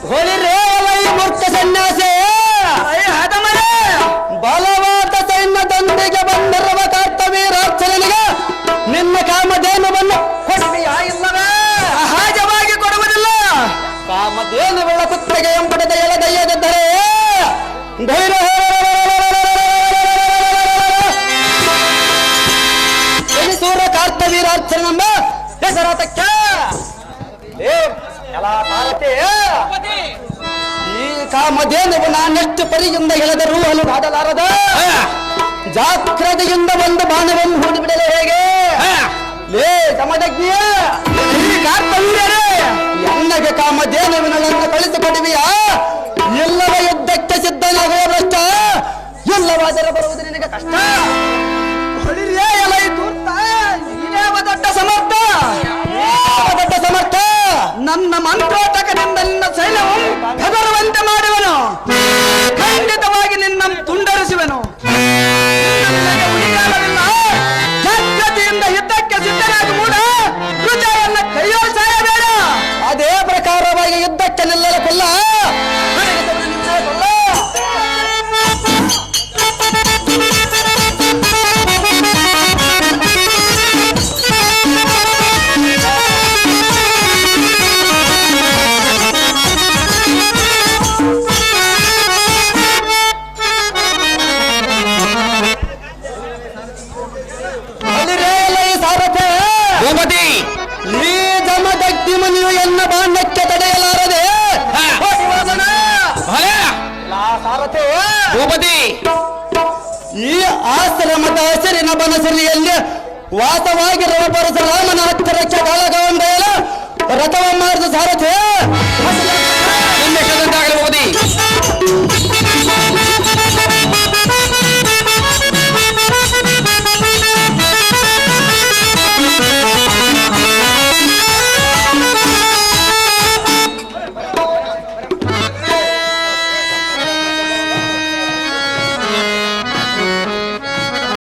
ಹೊಳಿರೇ ಈ ಮೂರ್ಖ ಸನ್ಯಾಸಿ ಬಲವಾದ ಸೈನ್ಯದೊಂದಿಗೆ ಬಂದಿರುವ ಕರ್ತವೀರಾರ್ಚನಿಗೆ ನಿನ್ನ ಕಾಮಧೇನುವನ್ನು ಕೊಡುವೆಯಾ ಇಲ್ಲವೇ? ಸಹಜವಾಗಿ ಕೊಡುವುದಿಲ್ಲ. ಕಾಮಧೇನುಗಳ ಪುತ್ರಿಗೆ ಎಂಬುದದ ಎಳೆದಯ್ಯದಿದ್ದರೆ ಧೈರ್ಯ ಸೂರ್ಯ ಕರ್ತವೀರಾರ್ಚನೆಂಬ ಹೆಸರಾತಕ್ಕೆ ಈ ಕಾಮಧೇನುವು ನಾನೆಷ್ಟು ಪರಿಯಿಂದ ಎಳೆದರೂ ಅಲು ಮಾಡಲಾರದ ಜಾಗ್ರತೆಯಿಂದ ಒಂದು ಬಾಣವನ್ನು ಹೂಡಿಬಿಡಲು ಹೇಗೆ? ಲೇ ಸಮದಜ್ಞ ಎನ್ನಗೆ ಕಾಮಧೇನುವಿನನ್ನು ಕಳಿಸಿಕೊಡುವಿಯಾ? ಇಲ್ಲವ ಯುದ್ಧಕ್ಕೆ ಸಿದ್ಧನಾಗುವ ಭ್ರಷ್ಟ, ಇಲ್ಲವಾದರೆ ಬರುವುದು ನಿನಗೆ ಕಷ್ಟ. ದೊಡ್ಡ ಸಮರ್ಥ, ದೊಡ್ಡ ಸಮರ್ಥ. ನನ್ನ ಮಂತ್ರೋಟಕದಿಂದ ನಿನ್ನ ಸೈನ್ಯವು ಹೆದರುವಂತೆ ಮಾಡುವನು. ಖಂಡಿತವಾಗಿ ನಿನ್ನ ತುಂಡರಿಸುವೆನು. ಜಾಗ್ರತೆಯಿಂದ ಯುದ್ಧಕ್ಕೆ ಸಿದ್ಧನಾಗಿ ಮೂಡ ಹೃದಯನ್ನ ಕೈಯೋ ಸಾಯಬೇಡ. ಅದೇ ಪ್ರಕಾರವಾಗಿ ಯುದ್ಧಕ್ಕೆ ನಿಲ್ಲಲು ಕೊಲ್ಲ. ಈ ಜಮದಗ್ನಿ ಮನೆಯು ಎನ್ನ ಬಾಂಧಕ್ಕೆ ತಡೆಯಲಾರದೆ ಈ ಆಶ್ರಮದ ಹಸಿರಿನ ಬನಸರಿಯಲ್ಲಿ ವಾಸವಾಗಿರುವ ಪರಶುರಾಮನ ಹತ್ತಿರಕ್ಕೆ ಕಾಳಗವಂದೇಲ ರಥವ ಮಾಡಿದ ಸಾರಥಿ